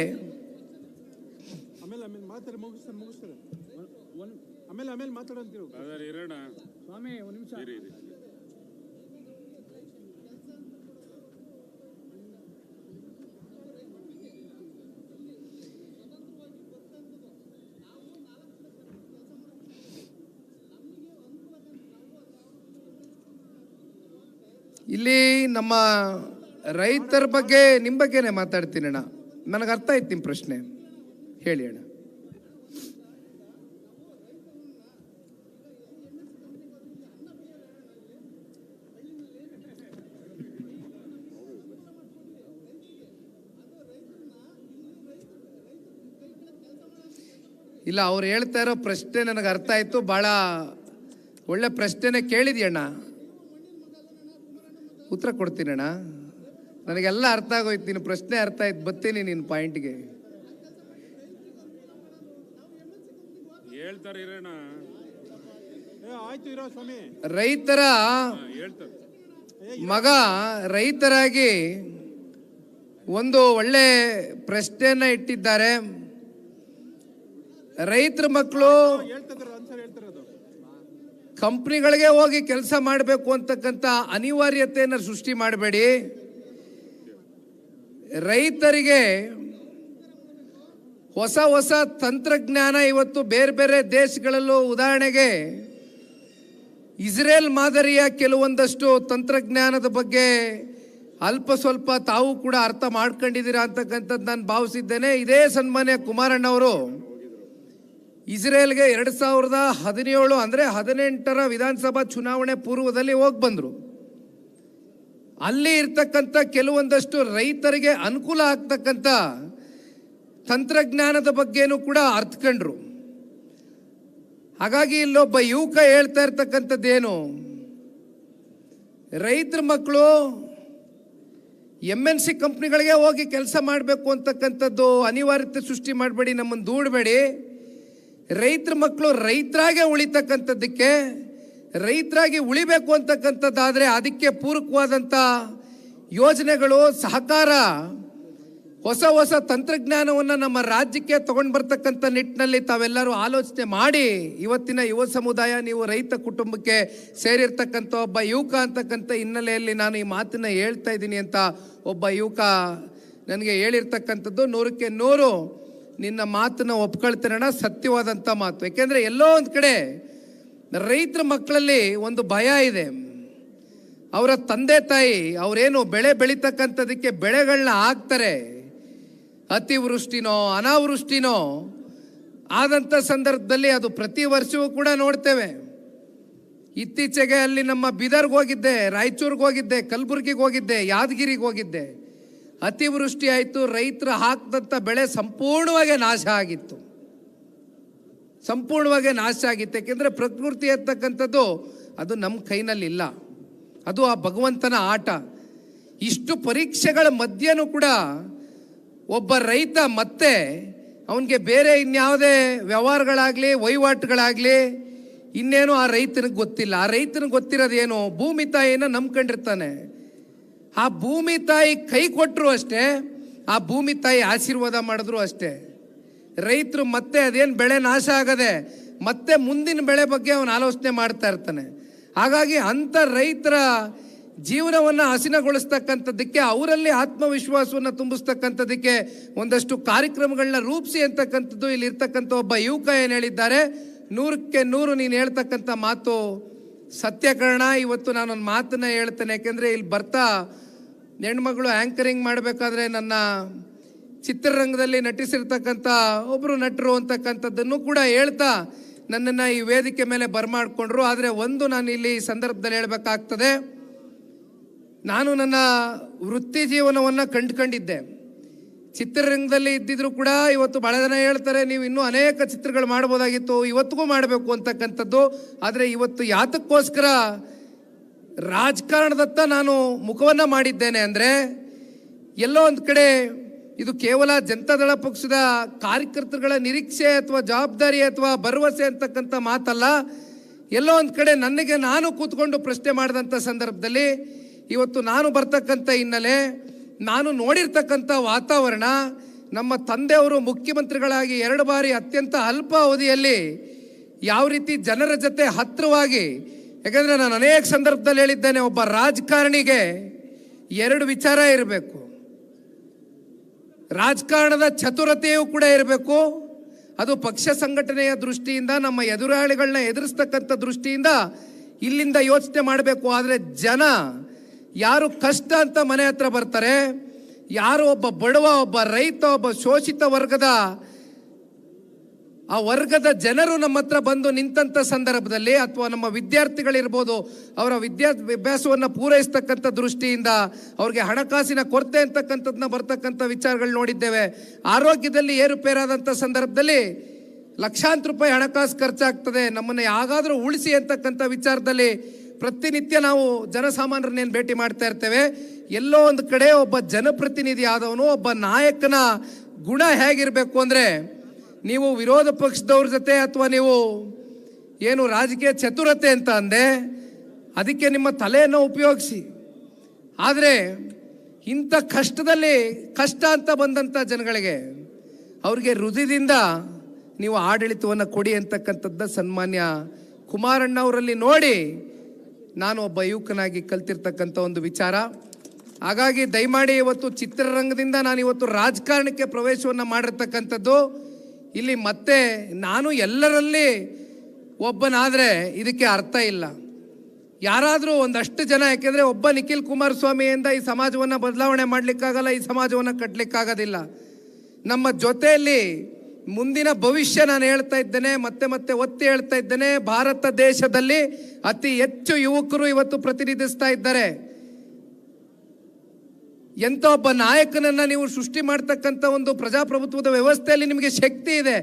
S1: ಇಲ್ಲಿ ನಮ್ಮ ರೈತರ ಬಗ್ಗೆ ನಿಮ್ಮ ಬಗ್ಗೆನೇ ಮಾತಾಡ್ತೀನಿ ಅಣ್ಣ. ನನಗೆ ಅರ್ಥ ಆಯ್ತು ನಿಮ್ಮ ಪ್ರಶ್ನೆ, ಹೇಳಿ ಅಣ್ಣ. ಇಲ್ಲ, ಅವ್ರು ಹೇಳ್ತಾ ಇರೋ ಪ್ರಶ್ನೆ ನನಗೆ ಅರ್ಥ ಆಯ್ತು. ಬಹಳ ಒಳ್ಳೆ ಪ್ರಶ್ನೆನೇ ಕೇಳಿದ್ಯಣ್ಣ, ಉತ್ತರ ಕೊಡ್ತೀನಿ ಅಣ್ಣ. ನನಗೆಲ್ಲ ಅರ್ಥ ಆಗೋಯ್ತು, ನಿನ್ನ ಪ್ರಶ್ನೆ ಅರ್ಥ ಆಯ್ತು. ಬರ್ತೀನಿ ನಿನ್ನ ಪಾಯಿಂಟ್ಗೆ. ರೈತರ ಮಗ ರೈತರಾಗಿ ಒಂದು ಒಳ್ಳೆ ಪ್ರಶ್ನೆಯನ್ನ ಇಟ್ಟಿದ್ದಾರೆ. ರೈತರ ಮಕ್ಕಳು ಕಂಪ್ನಿಗಳಿಗೆ ಹೋಗಿ ಕೆಲಸ ಮಾಡಬೇಕು ಅಂತಕ್ಕಂಥ ಅನಿವಾರ್ಯತೆಯನ್ನು ಸೃಷ್ಟಿ ಮಾಡಬೇಡಿ. ರೈತರಿಗೆ ಹೊಸ ಹೊಸ ತಂತ್ರಜ್ಞಾನ ಇವತ್ತು ಬೇರೆ ಬೇರೆ ದೇಶಗಳಲ್ಲೂ, ಉದಾಹರಣೆಗೆ ಇಸ್ರೇಲ್ ಮಾದರಿಯ ಕೆಲವೊಂದಷ್ಟು ತಂತ್ರಜ್ಞಾನದ ಬಗ್ಗೆ ಅಲ್ಪ ಸ್ವಲ್ಪ ತಾವು ಕೂಡ ಅರ್ಥ ಮಾಡ್ಕೊಂಡಿದ್ದೀರಾ ಅಂತಕ್ಕಂಥದ್ದು ನಾನು ಭಾವಿಸಿದ್ದೇನೆ. ಇದೇ ಸನ್ಮಾನ್ಯ ಕುಮಾರಣ್ಣವರು ಇಸ್ರೇಲ್ಗೆ 2017 ಅಂದರೆ 18ರ ವಿಧಾನಸಭಾ ಚುನಾವಣೆ ಪೂರ್ವದಲ್ಲಿ ಹೋಗಿ ಬಂದರು. ಅಲ್ಲಿ ಇರ್ತಕ್ಕಂಥ ಕೆಲವೊಂದಷ್ಟು ರೈತರಿಗೆ ಅನುಕೂಲ ಆಗ್ತಕ್ಕಂಥ ತಂತ್ರಜ್ಞಾನದ ಬಗ್ಗೆನೂ ಕೂಡ ಅರ್ಥಕೊಂಡ್ರು. ಹಾಗಾಗಿ ಇಲ್ಲೊಬ್ಬ ಯುವಕ ಹೇಳ್ತಾ ಇರ್ತಕ್ಕಂಥದ್ದೇನು, ರೈತರ ಮಕ್ಕಳು MNC ಕಂಪ್ನಿಗಳಿಗೆ ಹೋಗಿ ಕೆಲಸ ಮಾಡಬೇಕು ಅಂತಕ್ಕಂಥದ್ದು ಅನಿವಾರ್ಯತೆ ಸೃಷ್ಟಿ ಮಾಡಬೇಡಿ, ನಮ್ಮನ್ನು ದೂಡಬೇಡಿ. ರೈತರ ಮಕ್ಕಳು ರೈತರಾಗೆ ಉಳಿತಕ್ಕಂಥದ್ದಕ್ಕೆ, ರೈತರಾಗಿ ಉಳಿಬೇಕು ಅಂತಕ್ಕಂಥದ್ದಾದರೆ ಅದಕ್ಕೆ ಪೂರಕವಾದಂಥ ಯೋಜನೆಗಳು, ಸಹಕಾರ, ಹೊಸ ಹೊಸ ತಂತ್ರಜ್ಞಾನವನ್ನು ನಮ್ಮ ರಾಜ್ಯಕ್ಕೆ ತಗೊಂಡು ಬರ್ತಕ್ಕಂಥ ನಿಟ್ಟಿನಲ್ಲಿ ತಾವೆಲ್ಲರೂ ಆಲೋಚನೆ ಮಾಡಿ, ಇವತ್ತಿನ ಯುವ ಸಮುದಾಯ, ನೀವು ರೈತ ಕುಟುಂಬಕ್ಕೆ ಸೇರಿರ್ತಕ್ಕಂಥ ಒಬ್ಬ ಯುವಕ ಅಂತಕ್ಕಂಥ ಹಿನ್ನೆಲೆಯಲ್ಲಿ ನಾನು ಈ ಮಾತನ್ನು ಹೇಳ್ತಾ ಇದ್ದೀನಿ ಅಂತ ಒಬ್ಬ ಯುವಕ ನನಗೆ ಹೇಳಿರ್ತಕ್ಕಂಥದ್ದು 100ಕ್ಕೆ 100 ನಿನ್ನ ಮಾತನ್ನು ಒಪ್ಕೊಳ್ತೀರಣ್ಣ. ಸತ್ಯವಾದಂಥ ಮಾತು. ಯಾಕೆಂದರೆ ಎಲ್ಲೋ ಒಂದು ಕಡೆ ರೈತರ ಮಕ್ಕಳಲ್ಲಿ ಒಂದು ಭಯ ಇದೆ. ಅವರ ತಂದೆ ತಾಯಿ ಅವರೇನು ಬೆಳೆ ಬೆಳೀತಕ್ಕಂಥದಕ್ಕೆ ಬೆಳೆಗಳನ್ನ ಹಾಕ್ತಾರೆ, ಅತಿವೃಷ್ಟಿನೋ ಅನಾವೃಷ್ಟಿನೋ ಆದಂಥ ಸಂದರ್ಭದಲ್ಲಿ ಅದು ಪ್ರತಿ ವರ್ಷವೂ ಕೂಡ ನೋಡ್ತೇವೆ. ಇತ್ತೀಚೆಗೆ ಅಲ್ಲಿ ನಮ್ಮ ಬೀದರ್ಗೆ ಹೋಗಿದ್ದೆ, ರಾಯಚೂರಿಗೆ ಹೋಗಿದ್ದೆ, ಕಲಬುರಗಿಗೆ ಹೋಗಿದ್ದೆ, ಯಾದಗಿರಿಗೆ ಹೋಗಿದ್ದೆ. ಅತಿವೃಷ್ಟಿ ಆಯಿತು, ರೈತರು ಹಾಕಿದಂಥ ಬೆಳೆ ಸಂಪೂರ್ಣವಾಗಿ ನಾಶ ಆಗಿತ್ತು. ಸಂಪೂರ್ಣವಾಗಿ ನಾಶ ಆಗಿತ್ತು. ಯಾಕೆಂದರೆ ಪ್ರಕೃತಿ ಇರ್ತಕ್ಕಂಥದ್ದು ಅದು ನಮ್ಮ ಕೈನಲ್ಲಿಲ್ಲ, ಅದು ಆ ಭಗವಂತನ ಆಟ. ಇಷ್ಟು ಪರೀಕ್ಷೆಗಳ ಮಧ್ಯನೂ ಕೂಡ ಒಬ್ಬ ರೈತ ಮತ್ತೆ ಅವನಿಗೆ ಬೇರೆ ಇನ್ಯಾವುದೇ ವ್ಯವಹಾರಗಳಾಗಲಿ, ವಹಿವಾಟುಗಳಾಗಲಿ ಇನ್ನೇನು ಆ ರೈತನಿಗೆ ಗೊತ್ತಿಲ್ಲ. ಆ ರೈತನಿಗೆ ಗೊತ್ತಿರೋದೇನು, ಭೂಮಿ ತಾಯಿನ ನಂಬ್ಕೊಂಡಿರ್ತಾನೆ. ಆ ಭೂಮಿ ತಾಯಿ ಕೈ ಕೊಟ್ಟರು ಅಷ್ಟೇ, ಆ ಭೂಮಿ ತಾಯಿ ಆಶೀರ್ವಾದ ಮಾಡಿದ್ರು ಅಷ್ಟೇ. ರೈತರು ಮತ್ತೆ ಅದೇನು ಬೆಳೆ ನಾಶ ಆಗದೆ ಮತ್ತೆ ಮುಂದಿನ ಬೆಳೆ ಬಗ್ಗೆ ಅವನು ಆಲೋಚನೆ ಮಾಡ್ತಾ ಇರ್ತಾನೆ. ಹಾಗಾಗಿ ಅಂಥ ರೈತರ ಜೀವನವನ್ನು ಹಸಿನಗೊಳಿಸ್ತಕ್ಕಂಥದ್ದಕ್ಕೆ, ಅವರಲ್ಲಿ ಆತ್ಮವಿಶ್ವಾಸವನ್ನು ತುಂಬಿಸ್ತಕ್ಕಂಥದ್ದಕ್ಕೆ ಒಂದಷ್ಟು ಕಾರ್ಯಕ್ರಮಗಳನ್ನ ರೂಪಿಸಿ ಅಂತಕ್ಕಂಥದ್ದು ಇಲ್ಲಿ ಇರ್ತಕ್ಕಂಥ ಒಬ್ಬ ಯುವಕ ಏನು ಹೇಳಿದ್ದಾರೆ. 100ಕ್ಕೆ 100 ನೀನು ಹೇಳ್ತಕ್ಕಂಥ ಮಾತು ಸತ್ಯಕರಣ. ಇವತ್ತು ನಾನೊಂದು ಮಾತನ್ನ ಹೇಳ್ತೇನೆ. ಯಾಕೆಂದರೆ ಇಲ್ಲಿ ಬರ್ತಾ ಹೆಣ್ಮಗಳು ಆ್ಯಂಕರಿಂಗ್ ಮಾಡಬೇಕಾದ್ರೆ ನನ್ನ ಚಿತ್ರರಂಗದಲ್ಲಿ ನಟಿಸಿರ್ತಕ್ಕಂಥ ಒಬ್ಬರು ನಟರು ಅಂತಕ್ಕಂಥದ್ದನ್ನು ಕೂಡ ಹೇಳ್ತಾ ನನ್ನನ್ನು ಈ ವೇದಿಕೆ ಮೇಲೆ ಬರಮಾಡ್ಕೊಂಡ್ರು. ಆದರೆ ಒಂದು ನಾನು ಇಲ್ಲಿ ಈ ಸಂದರ್ಭದಲ್ಲಿ ಹೇಳಬೇಕಾಗ್ತದೆ, ನಾನು ನನ್ನ ವೃತ್ತಿ ಜೀವನವನ್ನು ಕಂಡುಕೊಂಡಿದ್ದೆ. ಚಿತ್ರರಂಗದಲ್ಲಿ ಇದ್ದಿದ್ರು ಕೂಡ ಇವತ್ತು ಭಾಳ ಜನ ಹೇಳ್ತಾರೆ ನೀವು ಇನ್ನೂ ಅನೇಕ ಚಿತ್ರಗಳು ಮಾಡ್ಬೋದಾಗಿತ್ತು, ಇವತ್ತಿಗೂ ಮಾಡಬೇಕು ಅಂತಕ್ಕಂಥದ್ದು. ಆದರೆ ಇವತ್ತು ಯಾತಕ್ಕೋಸ್ಕರ ರಾಜಕಾರಣದತ್ತ ನಾನು ಮುಖವನ್ನು ಮಾಡಿದ್ದೇನೆ ಅಂದರೆ, ಎಲ್ಲೋ ಒಂದು ಕಡೆ ಇದು ಕೇವಲ ಜನತಾದಳ ಪಕ್ಷದ ಕಾರ್ಯಕರ್ತರುಗಳ ನಿರೀಕ್ಷೆ ಅಥವಾ ಜವಾಬ್ದಾರಿ ಅಥವಾ ಭರವಸೆ ಅಂತಕ್ಕಂಥ ಮಾತಲ್ಲ. ಎಲ್ಲೋ ಒಂದು ಕಡೆ ನನಗೆ ನಾನು ಕೂತ್ಕೊಂಡು ಪ್ರಶ್ನೆ ಮಾಡಿದಂಥ ಸಂದರ್ಭದಲ್ಲಿ ಇವತ್ತು ನಾನು ಬರ್ತಕ್ಕಂಥ ಹಿನ್ನೆಲೆ, ನಾನು ನೋಡಿರ್ತಕ್ಕಂಥ ವಾತಾವರಣ, ನಮ್ಮ ತಂದೆಯವರು ಮುಖ್ಯಮಂತ್ರಿಗಳಾಗಿ 2 ಬಾರಿ ಅತ್ಯಂತ ಅಲ್ಪ ಅವಧಿಯಲ್ಲಿ ಯಾವ ರೀತಿ ಜನರ ಜೊತೆ ಹತ್ತಿರವಾಗಿ, ಯಾಕಂದರೆ ನಾನು ಅನೇಕ ಸಂದರ್ಭದಲ್ಲಿ ಹೇಳಿದ್ದೇನೆ, ಒಬ್ಬ ರಾಜಕಾರಣಿಗೆ 2 ವಿಚಾರ ಇರಬೇಕು. ರಾಜಕಾರಣದ ಚತುರತೆಯೂ ಕೂಡ ಇರಬೇಕು. ಅದು ಪಕ್ಷ ಸಂಘಟನೆಯ ದೃಷ್ಟಿಯಿಂದ, ನಮ್ಮ ಎದುರಾಳಿಗಳನ್ನ ಎದುರಿಸ್ತಕ್ಕಂಥ ದೃಷ್ಟಿಯಿಂದ ಇಲ್ಲಿಂದ ಯೋಚನೆ ಮಾಡಬೇಕು. ಆದರೆ ಜನ ಯಾರು ಕಷ್ಟ ಅಂತ ಮನೆ ಹತ್ರ ಬರ್ತಾರೆ, ಯಾರು ಒಬ್ಬ ಬಡವ, ಒಬ್ಬ ರೈತ, ಒಬ್ಬ ಶೋಷಿತ ವರ್ಗದ ಆ ವರ್ಗದ ಜನರು ನಮ್ಮ ಹತ್ರ ಬಂದು ನಿಂತಂಥ ಸಂದರ್ಭದಲ್ಲಿ, ಅಥವಾ ನಮ್ಮ ವಿದ್ಯಾರ್ಥಿಗಳಿರ್ಬೋದು, ಅವರ ವಿದ್ಯಾಭ್ಯಾಸವನ್ನು ಪೂರೈಸ್ತಕ್ಕಂಥ ದೃಷ್ಟಿಯಿಂದ ಅವ್ರಿಗೆ ಹಣಕಾಸಿನ ಕೊರತೆ ಅಂತಕ್ಕಂಥದ್ದನ್ನ ಬರ್ತಕ್ಕಂಥ ವಿಚಾರಗಳು ನೋಡಿದ್ದೇವೆ. ಆರೋಗ್ಯದಲ್ಲಿ ಏರುಪೇರಾದಂಥ ಸಂದರ್ಭದಲ್ಲಿ ಲಕ್ಷಾಂತರ ರೂಪಾಯಿ ಹಣಕಾಸು ಖರ್ಚಾಗ್ತದೆ. ನಮ್ಮನ್ನು ಯಾಗಾದರೂ ಉಳಿಸಿ ಅಂತಕ್ಕಂಥ ವಿಚಾರದಲ್ಲಿ ಪ್ರತಿನಿತ್ಯ ನಾವು ಜನಸಾಮಾನ್ಯರನ್ನೇನು ಭೇಟಿ ಮಾಡ್ತಾ ಇರ್ತೇವೆ. ಎಲ್ಲೋ ಒಂದು ಕಡೆ ಒಬ್ಬ ಜನಪ್ರತಿನಿಧಿ ಆದವನು, ಒಬ್ಬ ನಾಯಕನ ಗುಣ ಹೇಗಿರಬೇಕು ಅಂದರೆ, ನೀವು ವಿರೋಧ ಪಕ್ಷದವ್ರ ಜೊತೆ ಅಥವಾ ನೀವು ಏನು ರಾಜಕೀಯ ಚತುರತೆ ಅಂತ ಅಂದೆ, ಅದಕ್ಕೆ ನಿಮ್ಮ ತಲೆಯನ್ನು ಉಪಯೋಗಿಸಿ. ಆದರೆ ಇಂಥ ಕಷ್ಟದಲ್ಲಿ ಕಷ್ಟ ಅಂತ ಬಂದಂಥ ಜನಗಳಿಗೆ ಅವ್ರಿಗೆ ಹೃದಯದಿಂದ ನೀವು ಆಡಳಿತವನ್ನು ಕೊಡಿ ಅಂತಕ್ಕಂಥದ್ದು ಸನ್ಮಾನ್ಯ ಕುಮಾರಣ್ಣವರಲ್ಲಿ ನೋಡಿ ನಾನು ಒಬ್ಬ ಯುವಕನಾಗಿ ಕಲ್ತಿರ್ತಕ್ಕಂಥ ಒಂದು ವಿಚಾರ. ಹಾಗಾಗಿ ದಯಮಾಡಿ ಇವತ್ತು ಚಿತ್ರರಂಗದಿಂದ ನಾನು ಇವತ್ತು ರಾಜಕಾರಣಕ್ಕೆ ಪ್ರವೇಶವನ್ನು ಮಾಡಿರ್ತಕ್ಕಂಥದ್ದು. ಇಲ್ಲಿ ಮತ್ತೆ ನಾನು ಎಲ್ಲರಲ್ಲಿ ಒಬ್ಬನಾದರೆ ಇದಕ್ಕೆ ಅರ್ಥ ಇಲ್ಲ. ಯಾರಾದರೂ ಒಂದಷ್ಟು ಜನ, ಯಾಕೆಂದರೆ ಒಬ್ಬ ನಿಖಿಲ್ ಕುಮಾರಸ್ವಾಮಿಯಿಂದ ಈ ಸಮಾಜವನ್ನು ಬದಲಾವಣೆ ಮಾಡಲಿಕ್ಕಾಗಲ್ಲ, ಈ ಸಮಾಜವನ್ನು ಕಟ್ಟಲಿಕ್ಕಾಗೋದಿಲ್ಲ. ನಮ್ಮ ಜೊತೆಯಲ್ಲಿ ಮುಂದಿನ ಭವಿಷ್ಯ ನಾನು ಹೇಳ್ತಾ ಇದ್ದೇನೆ, ಮತ್ತೆ ಮತ್ತೆ ಒತ್ತಿ ಹೇಳ್ತಾ ಇದ್ದೇನೆ, ಭಾರತ ದೇಶದಲ್ಲಿ ಅತಿ ಹೆಚ್ಚು ಯುವಕರು ಇವತ್ತು ಪ್ರತಿನಿಧಿಸ್ತಾ ಇದ್ದಾರೆ. ಎಂಥ ಒಬ್ಬ ನಾಯಕನನ್ನು ನೀವು ಸೃಷ್ಟಿ ಮಾಡ್ತಕ್ಕಂಥ ಒಂದು ಪ್ರಜಾಪ್ರಭುತ್ವದ ವ್ಯವಸ್ಥೆಯಲ್ಲಿ ನಿಮಗೆ ಶಕ್ತಿ ಇದೆ.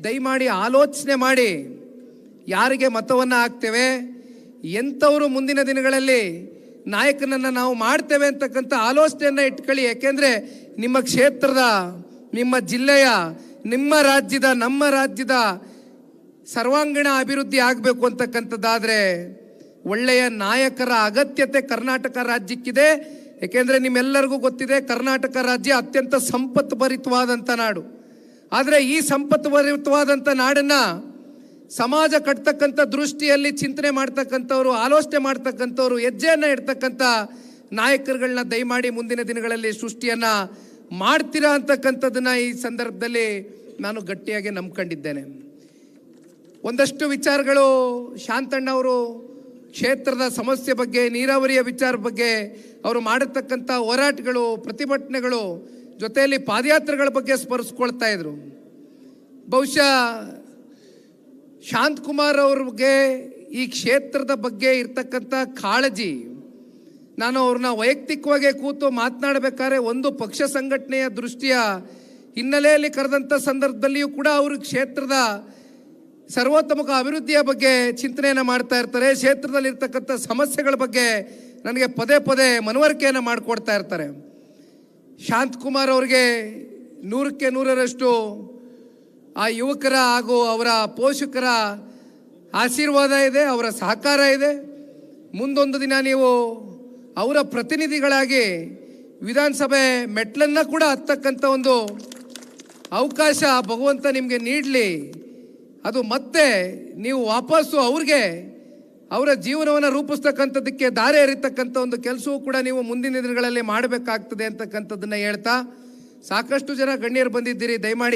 S1: ದಯಮಾಡಿ ಆಲೋಚನೆ ಮಾಡಿ ಯಾರಿಗೆ ಮತವನ್ನು ಹಾಕ್ತೇವೆ, ಎಂಥವರು ಮುಂದಿನ ದಿನಗಳಲ್ಲಿ ನಾಯಕನನ್ನು ನಾವು ಮಾಡ್ತೇವೆ ಅಂತಕ್ಕಂಥ ಆಲೋಚನೆಯನ್ನು ಇಟ್ಕೊಳ್ಳಿ. ಯಾಕೆಂದರೆ ನಿಮ್ಮ ಕ್ಷೇತ್ರದ, ನಿಮ್ಮ ಜಿಲ್ಲೆಯ, ನಿಮ್ಮ ರಾಜ್ಯದ, ನಮ್ಮ ರಾಜ್ಯದ ಸರ್ವಾಂಗೀಣ ಅಭಿವೃದ್ಧಿ ಆಗಬೇಕು ಅಂತಕ್ಕಂಥದ್ದಾದರೆ ಒಳ್ಳೆಯ ನಾಯಕರ ಅಗತ್ಯತೆ ಕರ್ನಾಟಕ ರಾಜ್ಯಕ್ಕಿದೆ. ಏಕೆಂದರೆ ನಿಮ್ಮೆಲ್ಲರಿಗೂ ಗೊತ್ತಿದೆ, ಕರ್ನಾಟಕ ರಾಜ್ಯ ಅತ್ಯಂತ ಸಂಪತ್ತು ಭರಿತವಾದಂಥ ನಾಡು. ಆದರೆ ಈ ಸಂಪತ್ತು ಭರಿತವಾದಂಥ ನಾಡನ್ನು ಸಮಾಜ ಕಟ್ತಕ್ಕಂಥ ದೃಷ್ಟಿಯಲ್ಲಿ ಚಿಂತನೆ ಮಾಡ್ತಕ್ಕಂಥವ್ರು, ಆಲೋಚನೆ ಮಾಡ್ತಕ್ಕಂಥವ್ರು, ಹೆಜ್ಜೆಯನ್ನು ಇಡ್ತಕ್ಕಂಥ ನಾಯಕರುಗಳನ್ನ ದಯಮಾಡಿ ಮುಂದಿನ ದಿನಗಳಲ್ಲಿ ಸೃಷ್ಟಿಯನ್ನು ಮಾಡ್ತೀರಾ ಅಂತಕ್ಕಂಥದ್ದನ್ನು ಈ ಸಂದರ್ಭದಲ್ಲಿ ನಾನು ಗಟ್ಟಿಯಾಗಿ ನಂಬ್ಕೊಂಡಿದ್ದೇನೆ. ಒಂದಷ್ಟು ವಿಚಾರಗಳು ಶಾಂತಣ್ಣವರು ಕ್ಷೇತ್ರದ ಸಮಸ್ಯೆ ಬಗ್ಗೆ, ನೀರಾವರಿಯ ವಿಚಾರ ಬಗ್ಗೆ ಅವರು ಮಾಡಿರ್ತಕ್ಕಂಥ ಹೋರಾಟಗಳು, ಪ್ರತಿಭಟನೆಗಳು, ಜೊತೆಯಲ್ಲಿ ಪಾದಯಾತ್ರೆಗಳ ಬಗ್ಗೆ ಸ್ಮರಿಸ್ಕೊಳ್ತಾ ಇದ್ರು. ಬಹುಶಃ ಶಾಂತಕುಮಾರ್ ಅವ್ರಿಗೆ ಈ ಕ್ಷೇತ್ರದ ಬಗ್ಗೆ ಇರ್ತಕ್ಕಂಥ ಕಾಳಜಿ, ನಾನು ಅವ್ರನ್ನ ವೈಯಕ್ತಿಕವಾಗಿ ಕೂತು ಮಾತನಾಡಬೇಕಾದ್ರೆ ಒಂದು ಪಕ್ಷ ಸಂಘಟನೆಯ ದೃಷ್ಟಿಯ ಹಿನ್ನೆಲೆಯಲ್ಲಿ ಕರೆದಂಥ ಸಂದರ್ಭದಲ್ಲಿಯೂ ಕೂಡ ಅವರು ಕ್ಷೇತ್ರದ ಸರ್ವತೋಮುಖ ಅಭಿವೃದ್ಧಿಯ ಬಗ್ಗೆ ಚಿಂತನೆಯನ್ನು ಮಾಡ್ತಾ ಇರ್ತಾರೆ. ಕ್ಷೇತ್ರದಲ್ಲಿರ್ತಕ್ಕಂಥ ಸಮಸ್ಯೆಗಳ ಬಗ್ಗೆ ನನಗೆ ಪದೇ ಪದೇ ಮನವರಿಕೆಯನ್ನು ಮಾಡಿಕೊಡ್ತಾ ಇರ್ತಾರೆ. ಶಾಂತಕುಮಾರ್ ಅವ್ರಿಗೆ 100ಕ್ಕೆ 100ರಷ್ಟು ಆ ಯುವಕರ ಹಾಗೂ ಅವರ ಪೋಷಕರ ಆಶೀರ್ವಾದ ಇದೆ, ಅವರ ಸಹಕಾರ ಇದೆ. ಮುಂದೊಂದು ದಿನ ನೀವು ಅವರ ಪ್ರತಿನಿಧಿಗಳಾಗಿ ವಿಧಾನಸಭೆ ಮೆಟ್ಲನ್ನು ಕೂಡ ಹತ್ತಕ್ಕಂಥ ಒಂದು ಅವಕಾಶ ಭಗವಂತ ನಿಮಗೆ ನೀಡಲಿ. ಅದು ಮತ್ತೆ ನೀವು ವಾಪಸ್ಸು ಅವ್ರಿಗೆ ಅವರ ಜೀವನವನ್ನು ರೂಪಿಸ್ತಕ್ಕಂಥದ್ದಕ್ಕೆ ದಾರಿ ಎರಿತಕ್ಕಂಥ ಒಂದು ಕೆಲಸವೂ ಕೂಡ ನೀವು ಮುಂದಿನ ದಿನಗಳಲ್ಲಿ ಮಾಡಬೇಕಾಗ್ತದೆ ಅಂತಕ್ಕಂಥದ್ದನ್ನು ಹೇಳ್ತಾ, ಸಾಕಷ್ಟು ಜನ ಗಣ್ಯರು ಬಂದಿದ್ದೀರಿ, ದಯಮಾಡಿ